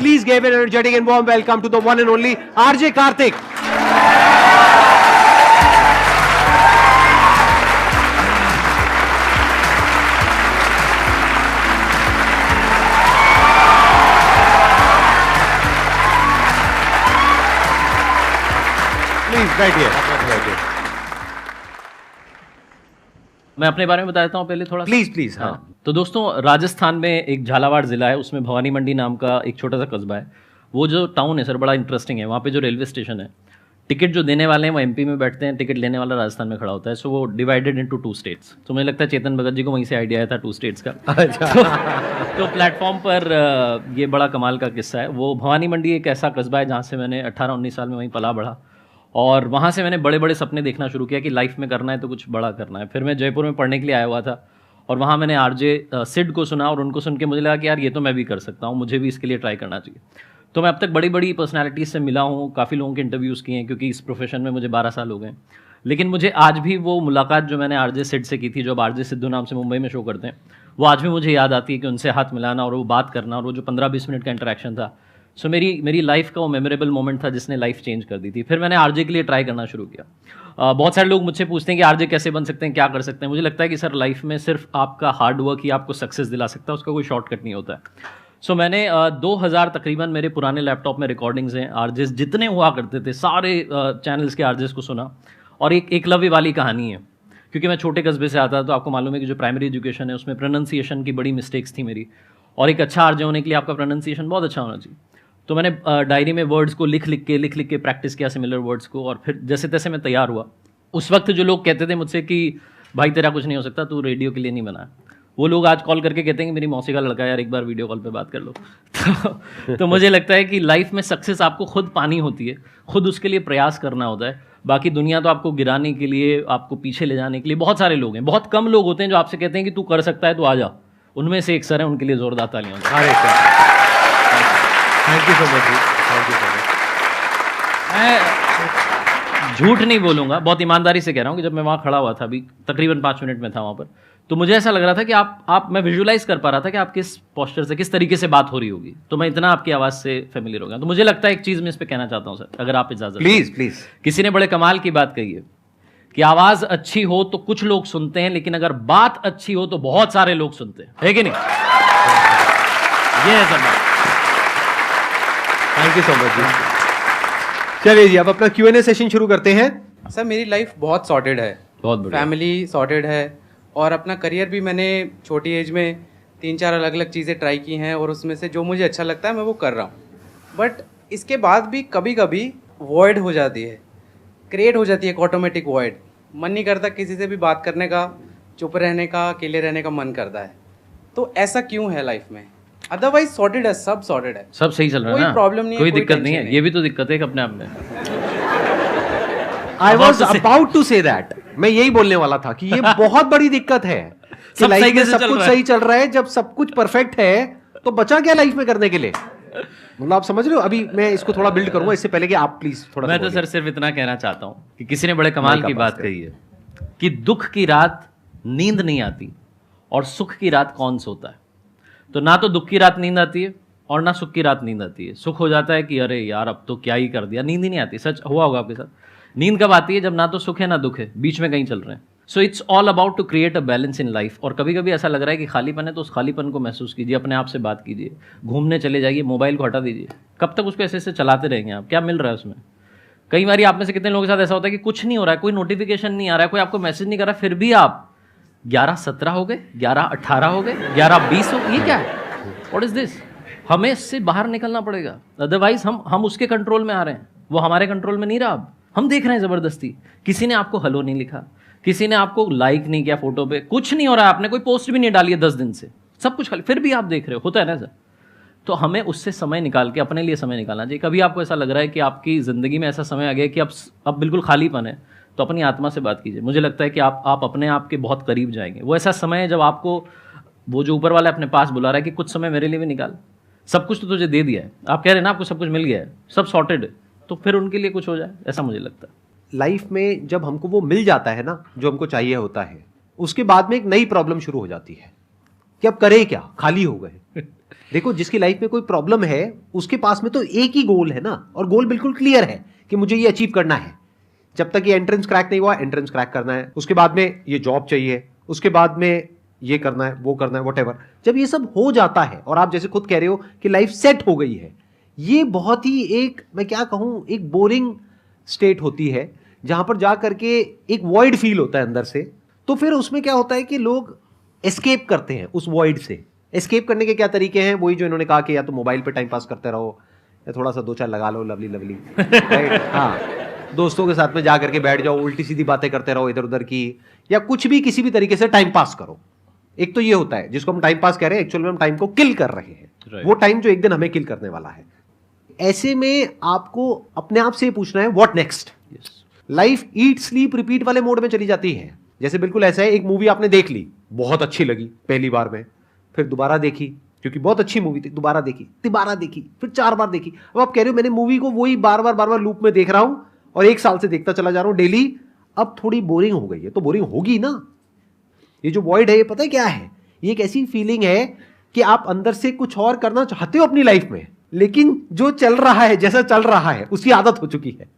Please give an energetic and warm welcome to the one and only RJ Karthik. Please, right here. मैं अपने बारे में बता देता हूँ पहले थोड़ा। Please please. हाँ। तो दोस्तों, राजस्थान में एक झालावाड़ जिला है, उसमें भवानी मंडी नाम का एक छोटा सा कस्बा है। वो जो टाउन है सर, बड़ा इंटरेस्टिंग है। वहाँ पे जो रेलवे स्टेशन है, टिकट जो देने वाले हैं वो एमपी में बैठते हैं, टिकट लेने वाला राजस्थान में खड़ा होता है। सो वो डिवाइडेड इनटू 2 स्टेट्स। तो मुझे लगता है चेतन भगत जी को वहीं से आइडिया आया था 2 स्टेट्स का। तो प्लेटफॉर्म पर ये बड़ा कमाल का किस्सा है। वो भवानी मंडी एक ऐसा कस्बा है जहाँ से मैंने 18-19 साल में वहीं पला बढ़ा, और वहाँ से मैंने बड़े बड़े सपने देखना शुरू किया कि लाइफ में करना है तो कुछ बड़ा करना है। फिर मैं जयपुर में पढ़ने के लिए आया हुआ था, और वहाँ मैंने आरजे सिड को सुना, और उनको सुन के मुझे लगा कि यार ये तो मैं भी कर सकता हूँ, मुझे भी इसके लिए ट्राई करना चाहिए। तो मैं अब तक बड़ी बड़ी पर्सनैलिटीज़ से मिला हूँ, काफ़ी लोगों के इंटरव्यूज़ किए हैं, क्योंकि इस प्रोफेशन में मुझे 12 साल हो गए। लेकिन मुझे आज भी वो मुलाकात जो मैंने आरजे सिड से की थी, जो अब आरजे सिद्धू नाम से मुंबई में शो करते हैं, वो आज भी मुझे याद आती है कि उनसे हाथ मिलाना और वो बात करना, और वो जो 15-20 मिनट का इंटरेक्शन था। सो मेरी लाइफ का वो मेमोरेबल मोमेंट था जिसने लाइफ चेंज कर दी थी। फिर मैंने आरजे के लिए ट्राई करना शुरू किया। बहुत सारे लोग मुझसे पूछते हैं कि आरजे कैसे बन सकते हैं, क्या कर सकते हैं। मुझे लगता है कि सर, लाइफ में सिर्फ आपका हार्ड वर्क ही आपको सक्सेस दिला सकता है, उसका कोई शॉर्टकट नहीं होता है। सो मैंने 2000 तकरीबन मेरे पुराने लैपटॉप में रिकॉर्डिंग्स हैं, आरजेस जितने हुआ करते थे सारे चैनल्स के आरजेस को सुना। और एक एकलव्य वाली कहानी है, क्योंकि मैं छोटे कस्बे से आता, तो आपको मालूम है कि जो प्राइमरी एजुकेशन है उसमें प्रोनाउंसिएशन की बड़ी मिस्टेक्स थी मेरी, और एक अच्छा आरजे होने के लिए आपका प्रोनाउंसिएशन बहुत अच्छा होना चाहिए। तो मैंने डायरी में वर्ड्स को लिख लिख के प्रैक्टिस किया, सिमिलर वर्ड्स को, और फिर जैसे तैसे मैं तैयार हुआ। उस वक्त जो लोग कहते थे मुझसे कि भाई तेरा कुछ नहीं हो सकता, तू रेडियो के लिए नहीं बना, वो लोग आज कॉल करके कहते हैं कि मेरी मौसी का लड़का है यार, एक बार वीडियो कॉल पे बात कर लो। तो मुझे लगता है कि लाइफ में सक्सेस आपको खुद पानी होती है, खुद उसके लिए प्रयास करना होता है। बाकी दुनिया तो आपको गिराने के लिए, आपको पीछे ले जाने के लिए बहुत सारे लोग हैं। बहुत कम लोग होते हैं जो आपसे कहते हैं कि तू कर सकता है तो आ जा। उनमें से एक सर हैं, उनके लिए जोरदार तालियां। Thank you so much. Thank you so much. मैं झूठ नहीं बोलूँगा, बहुत ईमानदारी से कह रहा हूँ कि जब मैं वहाँ खड़ा हुआ था, अभी तकरीबन 5 मिनट में था वहाँ पर, तो मुझे ऐसा लग रहा था कि मैं विजुलाइज कर पा रहा था कि आप किस पोस्चर से, किस तरीके से बात हो रही होगी। तो मैं इतना आपकी आवाज़ से फेमिलियर हो गया। तो मुझे लगता है एक चीज़ मैं इस पर कहना चाहता हूँ सर, अगर आप इजाज़त। प्लीज। किसी ने बड़े कमाल की बात कही है कि आवाज़ अच्छी हो तो कुछ लोग सुनते हैं, लेकिन अगर बात अच्छी हो तो बहुत सारे लोग सुनते हैं, है कि नहीं? ये है सर बात। थैंक यू सो मच जी। चलिए जी, अब अपना Q&A सेशन शुरू करते हैं। सर, मेरी लाइफ बहुत सॉर्टेड है, बहुत बढ़िया। फैमिली सॉर्टेड है, और अपना करियर भी मैंने छोटी एज में 3-4 अलग अलग चीज़ें ट्राई की हैं, और उसमें से जो मुझे अच्छा लगता है मैं वो कर रहा हूँ। बट इसके बाद भी कभी कभी वॉइड हो जाती है, क्रिएट हो जाती है एक ऑटोमेटिक वॉइड। मन नहीं करता किसी से भी बात करने का, चुप रहने का, अकेले रहने का मन करता है। तो ऐसा क्यों है लाइफ में? अदरवाइज सॉर्टेड है, सब सॉर्टेड है, सब सही चल रहा है कोई ना, प्रॉब्लम नहीं है, कोई कोई दिक्कत नहीं है। टेंशन ये भी तो दिक्कत है कि अपने आप में। I was about to say that, मैं यही बोलने वाला था कि ये बहुत बड़ी दिक्कत है कि लाइफ में सब कुछ सही चल रहा है। जब सब कुछ परफेक्ट है तो बचा क्या लाइफ में करने के लिए? मतलब आप समझ रहे हो? अभी मैं इसको थोड़ा बिल्ड करूंगा, इससे पहले कि आप प्लीज थोड़ा। मैं तो सर सिर्फ इतना कहना चाहता हूं कि किसी ने बड़े कमाल की बात कही है कि दुख की रात नींद नहीं आती और सुख की रात कौन सोता है। तो ना तो दुख की रात नींद आती है और ना सुख की रात नींद आती है। सुख हो जाता है कि अरे यार अब तो क्या ही कर दिया, नींद ही नहीं आती। सच हुआ होगा आपके साथ। नींद कब आती है? जब ना तो सुख है ना दुख है, बीच में कहीं चल रहे हैं। So it's all about to create a balance in life. और कभी कभी ऐसा लग रहा है कि खालीपन है तो उस खालीपन को महसूस कीजिए, अपने आप से बात कीजिए, घूमने चले जाइए, मोबाइल को हटा दीजिए। कब तक उसको ऐसे ऐसे चलाते रहेंगे आप? क्या मिल रहा है उसमें? कई बार आप में से कितने लोगों के साथ ऐसा होता है कि कुछ नहीं हो रहा है, कोई नोटिफिकेशन नहीं आ रहा है, कोई आपको मैसेज नहीं कर रहा, फिर भी आप 11-17 हो गए, 11-18 हो गए, 11-20 हो गए। ये क्या है? What is this? हमें इससे बाहर निकलना पड़ेगा, अदरवाइज हम उसके कंट्रोल में आ रहे हैं, वो हमारे कंट्रोल में नहीं रहा। अब हम देख रहे हैं जबरदस्ती। किसी ने आपको हेलो नहीं लिखा, किसी ने आपको लाइक नहीं किया फोटो पे, कुछ नहीं हो रहा है, आपने कोई पोस्ट भी नहीं डाली है 10 दिन से, सब कुछ खाली, फिर भी आप देख रहे हो। होता है ना सर? तो हमें उससे समय निकाल के अपने लिए समय निकालना चाहिए। कभी आपको ऐसा लग रहा है कि आपकी ज़िंदगी में ऐसा समय आ गया कि अब बिल्कुल खालीपन है, तो अपनी आत्मा से बात कीजिए। मुझे लगता है कि आप अपने आप के बहुत करीब जाएंगे। वो ऐसा समय है जब आपको वो जो ऊपर वाला अपने पास बुला रहा है कि कुछ समय मेरे लिए भी निकाल, सब कुछ तो तुझे दे दिया है। आप कह रहे हैं ना आपको सब कुछ मिल गया है, सब सॉर्टेड है, तो फिर उनके लिए कुछ हो जाए, ऐसा मुझे लगता है। लाइफ में जब हमको वो मिल जाता है ना जो हमको चाहिए होता है, उसके बाद में एक नई प्रॉब्लम शुरू हो जाती है कि अब करें क्या, खाली हो गए। देखो, जिसकी लाइफ में कोई प्रॉब्लम है उसके पास में तो एक ही गोल है ना, और गोल बिल्कुल क्लियर है कि मुझे ये अचीव करना है। जब तक ये एंट्रेंस क्रैक नहीं हुआ, एंट्रेंस क्रैक करना है, उसके बाद में ये जॉब चाहिए, उसके बाद में ये करना है, वो करना है, व्हाटएवर। जब ये सब हो जाता है और आप जैसे खुद कह रहे हो कि लाइफ सेट हो गई है, ये बहुत ही एक, मैं क्या कहूं, एक बोरिंग स्टेट होती है जहां पर जा करके एक वॉइड फील होता है अंदर से। तो फिर उसमें क्या होता है कि लोग एस्केप करते हैं उस वॉइड से। एस्केप करने के क्या तरीके हैं? वही जो इन्होंने कहा कि या तो मोबाइल पे टाइम पास करते रहो, या थोड़ा सा 2-4 लगा लो लवली लवली, राइट? हाँ, दोस्तों के साथ में जा करके बैठ जाओ, उल्टी सीधी बातें करते रहो इधर उधर की, या कुछ भी किसी भी तरीके से टाइम पास करो। एक तो ये होता है जिसको हम टाइम पास कह रहे हैं, एक्चुअल में हम टाइम को किल कर रहे हैं। वो टाइम जो एक दिन हमें किल करने वाला है। ऐसे में आपको अपने आप से पूछना है what next. Life eat sleep repeat वाले मोड में चली जाती है। जैसे बिल्कुल ऐसा है, एक मूवी आपने देख ली, बहुत अच्छी लगी पहली बार में, फिर दोबारा देखी क्योंकि बहुत अच्छी मूवी थी, दोबारा देखी, तिबारा देखी, फिर 4 बार देखी। अब आप कह रहे हो मैंने मूवी को वही बार बार लूप में देख रहा हूं और 1 साल से देखता चला जा रहा हूं डेली, अब थोड़ी बोरिंग हो गई है। तो बोरिंग होगी ना। ये जो वॉइड है, ये पता है क्या है? ये एक ऐसी फीलिंग है कि आप अंदर से कुछ और करना चाहते हो अपनी लाइफ में, लेकिन जो चल रहा है, जैसा चल रहा है, उसकी आदत हो चुकी है,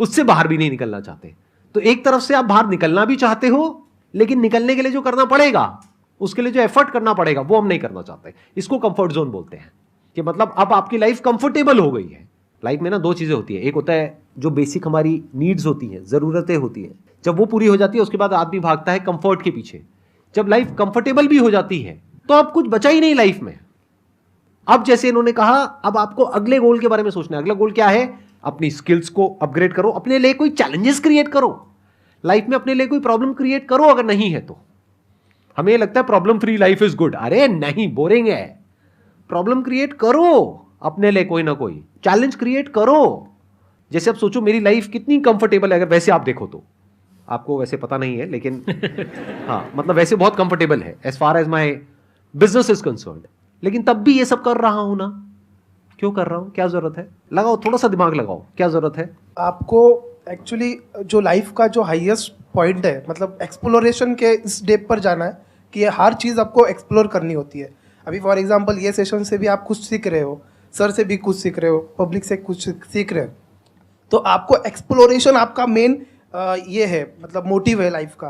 उससे बाहर भी नहीं निकलना चाहते। तो एक तरफ से आप बाहर निकलना भी चाहते हो, लेकिन निकलने के लिए जो करना पड़ेगा, उसके लिए जो एफर्ट करना पड़ेगा, वो हम नहीं करना चाहते। इसको कंफर्ट जोन बोलते हैं कि मतलब अब आपकी लाइफ कंफर्टेबल हो गई है। लाइफ में ना 2 चीजें होती है। एक होता है जो बेसिक हमारी नीड्स होती हैं, जरूरतें होती हैं, जब वो पूरी हो जाती है उसके बाद आदमी भागता है कंफर्ट के पीछे। जब लाइफ कंफर्टेबल भी हो जाती है तो अब कुछ बचा ही नहीं लाइफ में। अब जैसे इन्होंने कहा, अब आपको अगले गोल के बारे में सोचना है। अगला गोल क्या है? अपनी स्किल्स को अपग्रेड करो, अपने लिए कोई चैलेंजेस क्रिएट करो लाइफ में, अपने लिए कोई प्रॉब्लम क्रिएट करो। अगर नहीं है तो हमें लगता है problem free life is good. अरे नहीं, बोरिंग है। प्रॉब्लम क्रिएट करो अपने लिए, कोई ना कोई चैलेंज क्रिएट करो। जैसे अब सोचो मेरी लाइफ कितनी कंफर्टेबल है, अगर वैसे आप देखो तो। आपको वैसे पता नहीं है लेकिन हाँ, मतलब वैसे बहुत कंफर्टेबल है as far as my business is concerned. लेकिन तब भी ये सब कर रहा हूं ना। क्यों कर रहा हूं? क्या जरूरत है? लगाओ, थोड़ा सा दिमाग लगाओ, क्या जरूरत है? आपको एक्चुअली जो लाइफ का जो हाईएस्ट पॉइंट है, मतलब एक्सप्लोरेशन के इस डेप पर जाना है कि ये हर चीज़ आपको एक्सप्लोर करनी होती है। अभी फॉर एग्जांपल ये सेशन से भी आप कुछ सीख रहे हो, सर से भी कुछ सीख रहे हो, पब्लिक से कुछ सीख रहे हो, तो आपको एक्सप्लोरेशन आपका मेन ये है, मतलब मोटिव है लाइफ का।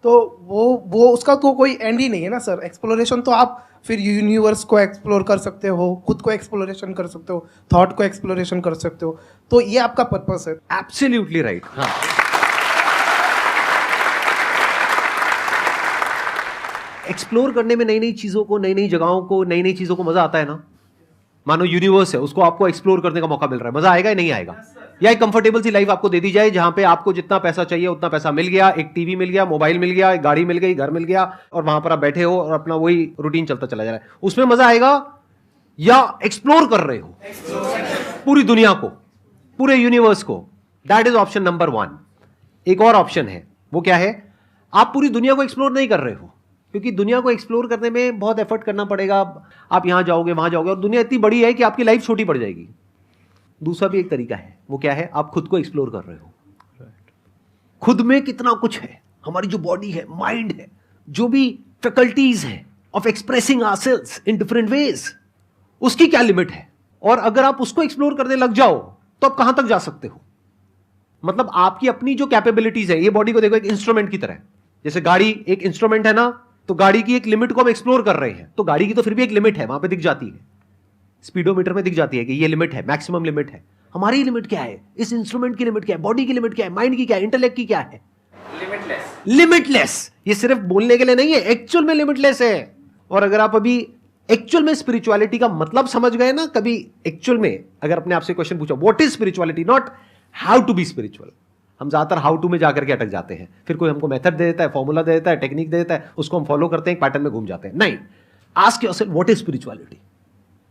तो वो उसका तो कोई एंड ही नहीं है ना सर। एक्सप्लोरेशन तो आप फिर यूनिवर्स को एक्सप्लोर कर सकते हो, खुद को एक्सप्लोरेशन कर सकते हो, थॉट को एक्सप्लोरेशन कर सकते हो। तो ये आपका पर्पस है। Absolutely right. हाँ, एक्सप्लोर करने में, नई नई चीजों को, नई नई जगहों को, नई नई चीजों को मजा आता है ना। मानो यूनिवर्स है, उसको आपको एक्सप्लोर करने का मौका मिल रहा है, मजा आएगा या नहीं आएगा? या एक कंफर्टेबल सी लाइफ आपको दे दी जाए जहां पे आपको जितना पैसा चाहिए उतना पैसा मिल गया, एक टीवी मिल गया, मोबाइल मिल गया, एक गाड़ी मिल गई, घर मिल गया, और वहां पर आप बैठे हो और अपना वही रूटीन चलता चला जा रहा है, उसमें मजा आएगा? या एक्सप्लोर कर रहे हो पूरी दुनिया को, पूरे यूनिवर्स को? That is option number 1। एक और ऑप्शन है, वो क्या है? आप पूरी दुनिया को एक्सप्लोर नहीं कर रहे हो, क्योंकि दुनिया को एक्सप्लोर करने में बहुत एफर्ट करना पड़ेगा। आप यहां जाओगे, वहां जाओगे, और दुनिया इतनी बड़ी है कि आपकी लाइफ छोटी पड़ जाएगी। दूसरा भी एक तरीका है, वो क्या है? आप खुद को एक्सप्लोर कर रहे हो। खुद में कितना कुछ है, हमारी जो बॉडी है, माइंड है, जो भी फैकल्टीज है of expressing ourselves in different ways, उसकी क्या लिमिट है? और अगर आप उसको एक्सप्लोर करने लग जाओ तो आप कहां तक जा सकते हो? मतलब आपकी अपनी जो कैपेबिलिटीज है, ये बॉडी को देखो एक इंस्ट्रूमेंट की तरह। जैसे गाड़ी एक इंस्ट्रूमेंट है ना, तो गाड़ी की एक लिमिट को हम एक्सप्लोर कर रहे हैं, तो गाड़ी की तो फिर भी एक लिमिट है, वहां पे दिख जाती है, स्पीडोमीटर में दिख जाती है कि ये लिमिट है, मैक्सिमम लिमिट है। हमारी लिमिट क्या है? इस इंस्ट्रूमेंट की लिमिट क्या है? बॉडी की लिमिट क्या है? माइंड की क्या है? इंटेलेक्ट की क्या है? लिमिटलेस। लिमिटलेस। ये सिर्फ बोलने के लिए नहीं है, एक्चुअल में लिमिटलेस है। और अगर आप अभी एक्चुअल में स्पिरिचुअलिटी का मतलब समझ गए ना, कभी एक्चुअल में अगर अपने आप से क्वेश्चन पूछो what is spirituality, not how to be spiritual. हम ज्यादातर हाउ टू में जाकर के अटक जाते हैं, फिर कोई हमको मेथड दे देता है, फॉर्मूला दे देता है, टेक्निक दे देता है, उसको हम फॉलो करते हैं, पैटर्न में घूम जाते हैं। नहीं, ask yourself what is spirituality.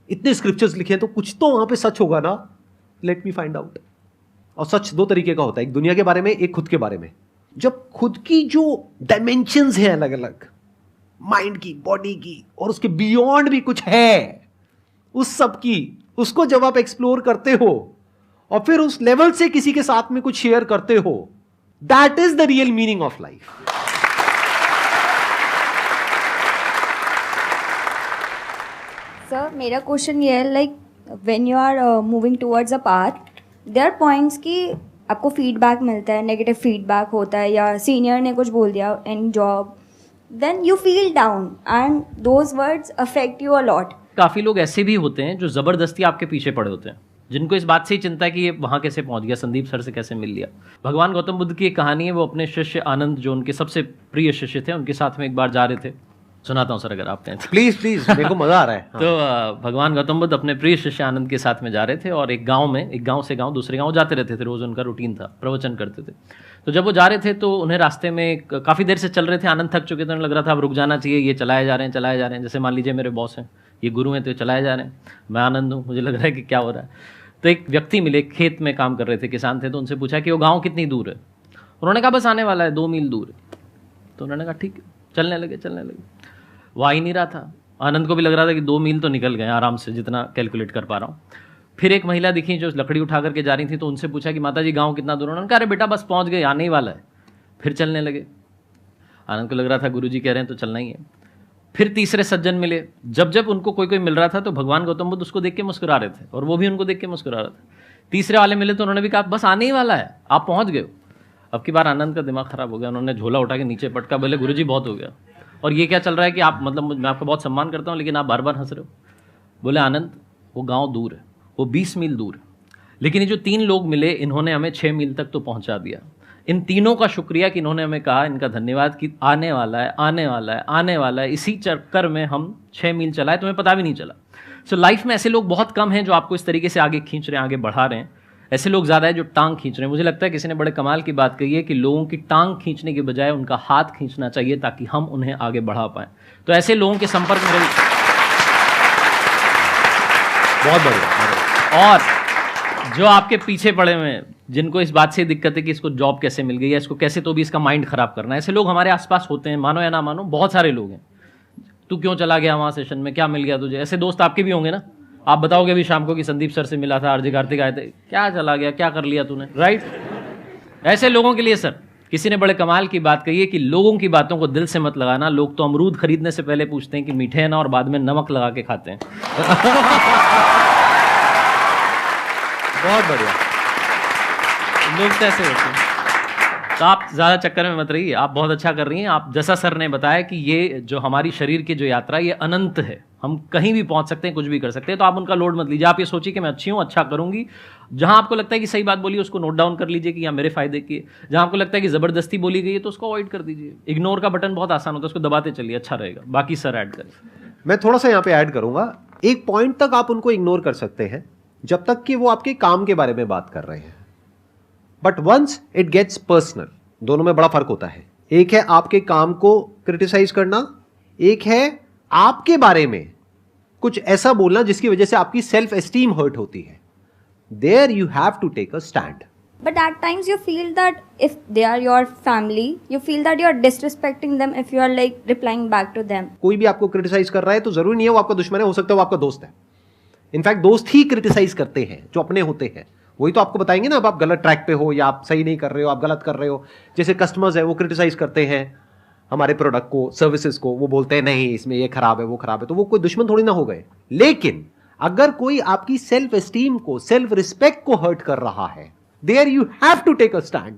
इतने स्क्रिप्चर्स लिखे हैं तो कुछ तो वहां पे सच होगा ना। Let me find out. और सच 2 तरीके का होता है, एक दुनिया के बारे में, एक खुद के बारे में। जब खुद की जो डायमेंशंस हैं अलग अलग, माइंड की, बॉडी की, और उसके बियॉन्ड भी कुछ है, उस सब की, उसको जब आप एक्सप्लोर करते हो और फिर उस लेवल से किसी के साथ में कुछ शेयर करते हो, that is the real meaning of life. Sir मेरा क्वेश्चन ये है like when you are moving towards a path there are points कि आपको फीडबैक मिलता है, नेगेटिव फीडबैक होता है या सीनियर ने कुछ बोल दिया in job, then you feel down and those words affect you a lot. काफ़ी लोग ऐसे भी होते हैं जो ज़बरदस्ती आपके पीछे पड़े होते हैं, जिनको इस बात से ही चिंता है कि ये वहाँ कैसे पहुँच गया, संदीप सर से कैसे मिल लिया. भगवान गौतम बुद्ध की एक कहानी है, वो अपने शिष्य आनंद जो उनके सबसे प्रिय शिष्य थे, उनके साथ में एक बार जा रहे थे. सुनाता हूँ सर अगर आप कहें तो. प्लीज मेरे को मजा आ रहा है. तो भगवान गौतम बुद्ध अपने प्रिय शिष्य आनंद के साथ में जा रहे थे और एक गांव से गांव दूसरे गांव जाते रहते थे, रोज उनका रूटीन था, प्रवचन करते थे. तो जब वो जा रहे थे तो उन्हें रास्ते में काफ़ी देर से चल रहे थे, आनंद थक चुके थे, उन्हें लग रहा था अब रुक जाना चाहिए, ये चलाए जा रहे हैं. जैसे मान लीजिए मेरे बॉस हैं, ये गुरु हैं, तो ये चलाए जा रहे हैं, मैं आनंद हूँ, मुझे लग रहा है कि क्या हो रहा है. तो एक व्यक्ति मिले, खेत में काम कर रहे थे, किसान थे, तो उनसे पूछा कि वो गाँव कितनी दूर है. उन्होंने कहा बस आने वाला है, 2 मील दूर है. तो उन्होंने कहा ठीक है, चलने लगे. वो आ ही नहीं रहा था. आनंद को भी लग रहा था कि 2 मील तो निकल गए आराम से, जितना कैलकुलेट कर पा रहा हूँ. फिर एक महिला दिखी जो लकड़ी उठा करके जा रही थी, तो उनसे पूछा कि माता जी गाँव कितना दूर. उन्होंने कहा अरे बेटा बस पहुँच गए, आने ही वाला है. फिर चलने लगे. आनंद को लग रहा था गुरुजी कह रहे हैं तो चलना ही है. फिर तीसरे सज्जन मिले. जब उनको कोई मिल रहा था तो भगवान गौतम बुद्ध उसको देख के मुस्कुरा रहे थे और वो भी उनको देख के मुस्कुरा रहा था. तीसरे वाले मिले तो उन्होंने भी कहा बस आने ही वाला है, आप पहुँच गए. अब की बार आनंद का दिमाग खराब हो गया. उन्होंने झोला उठा के नीचे पटका, बोले गुरुजी बहुत हो गया, और ये क्या चल रहा है कि आप मतलब मैं आपका बहुत सम्मान करता हूँ लेकिन आप बार बार हंस रहे हो. बोले आनंद वो गाँव दूर है, वो 20 मील दूर है, लेकिन ये जो 3 लोग मिले इन्होंने हमें 6 मील तक तो पहुँचा दिया. इन तीनों का शुक्रिया कि इन्होंने हमें कहा, इनका धन्यवाद कि आने वाला है. इसी चक्कर में हम 6 मील चलाए, तुम्हें पता भी नहीं चला. सो लाइफ में ऐसे लोग बहुत कम हैं जो आपको इस तरीके से आगे खींच रहे हैं, आगे बढ़ा रहे हैं. ऐसे लोग ज़्यादा है जो टांग खींच रहे हैं. मुझे लगता है किसी ने बड़े कमाल की बात कही है कि लोगों की टांग खींचने के बजाय उनका हाथ खींचना चाहिए ताकि हम उन्हें आगे बढ़ा पाएं. तो ऐसे लोगों के संपर्क में बहुत बढ़िया. और जो आपके पीछे पड़े हुए हैं, जिनको इस बात से दिक्कत है कि इसको जॉब कैसे मिल गई है, इसको कैसे तो भी इसका माइंड खराब करना है, ऐसे लोग हमारे आसपास होते हैं, मानो या ना मानो, बहुत सारे लोग हैं. तू क्यों चला गया वहाँ सेशन में, क्या मिल गया तुझे? ऐसे दोस्त आपके भी होंगे ना. आप बताओगे अभी शाम को कि संदीप सर से मिला था, आरजे कार्तिक आए थे, क्या चला गया, क्या कर लिया तूने, राइट? ऐसे लोगों के लिए सर किसी ने बड़े कमाल की बात कही है कि लोगों की बातों को दिल से मत लगाना. लोग तो अमरूद खरीदने से पहले पूछते हैं कि मीठे हैं ना, और बाद में नमक लगा के खाते हैं. बहुत बढ़िया. लोग तो ऐसे होते हैं. तो आप ज़्यादा चक्कर में मत रहिए, आप बहुत अच्छा कर रही हैं. आप जैसा सर ने बताया कि ये जो हमारी शरीर की जो यात्रा ये अनंत है, हम कहीं भी पहुंच सकते हैं, कुछ भी कर सकते हैं. तो आप उनका लोड मत लीजिए. आप ये सोचिए कि मैं अच्छी हूँ, अच्छा करूँगी. जहाँ आपको लगता है कि सही बात बोली उसको नोट डाउन कर लीजिए कि यहाँ मेरे फायदे की है. जहाँ आपको लगता है कि ज़बरदस्ती बोली गई है तो उसको अवॉइड कर दीजिए. इग्नोर का बटन बहुत आसान होता है, उसको दबाते चलिए, अच्छा रहेगा. बाकी सर ऐड करें. मैं थोड़ा सा यहाँ पे ऐड करूंगा. एक पॉइंट तक आप उनको इग्नोर कर सकते हैं जब तक कि वो आपके काम के बारे में बात कर रहे हैं. But once it gets personal, दोनों में बड़ा फर्क होता है. एक है आपके काम को क्रिटिसाइज करना, एक है आपके बारे में कुछ ऐसा बोलना जिसकी वजह से आपकी सेल्फ एस्टीम हर्ट होती है. There you have to take a stand. But at times you feel that if they are your family, you feel that you are disrespecting them if you are like replying back to them. कोई भी आपको criticise कर रहा है तो जरूरी नहीं है वो आपका दुश्मन है, हो सकता है वो आपका दोस्त है. इनफैक्ट दोस्त ही क्रिटिसाइज करते हैं जो अपने होते हैं. वही तो आपको बताएंगे ना अब आप गलत ट्रैक पे हो या आप सही नहीं कर रहे हो, आप गलत कर रहे हो. जैसे कस्टमर्स है वो क्रिटिसाइज करते हैं हमारे प्रोडक्ट को, सर्विसेज को, वो बोलते हैं नहीं इसमें ये खराब है वो खराब है, तो वो कोई दुश्मन थोड़ी ना हो गए. लेकिन अगर कोई आपकी सेल्फ एस्टीम को, सेल्फ रिस्पेक्ट को हर्ट कर रहा है, there you have to take a stand.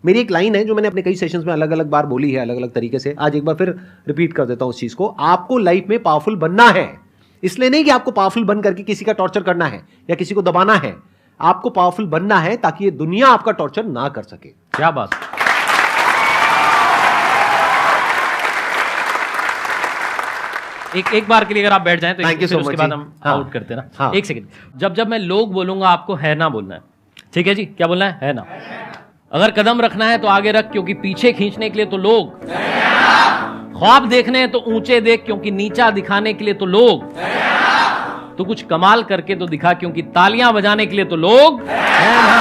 मेरी एक लाइन है जो मैंने अपने कई सेशंस में अलग अलग बार बोली है, अलग अलग तरीके से. आज एक बार फिर रिपीट कर देता हूं उस चीज को. आपको लाइफ में पावरफुल बनना है, इसलिए नहीं कि आपको पावरफुल बन करके किसी का टॉर्चर करना है या किसी को दबाना है. आपको पावरफुल बनना है ताकि ये दुनिया आपका टॉर्चर ना कर सके. क्या बात. एक बार के लिए अगर आप बैठ जाएं तो उसके बाद हम आउट करते हैं ना. एक सेकंड. जब मैं लोग बोलूंगा आपको है ना बोलना है. ठीक है जी, क्या बोलना है ना. अगर कदम रखना है तो आगे रख, क्योंकि पीछे खींचने के लिए तो लोग, ख्वाब देखने हैं तो ऊंचे देख, क्योंकि नीचा दिखाने के लिए तो लोग, तो कुछ कमाल करके तो दिखा, क्योंकि तालियां बजाने के लिए तो लोग हैं ना.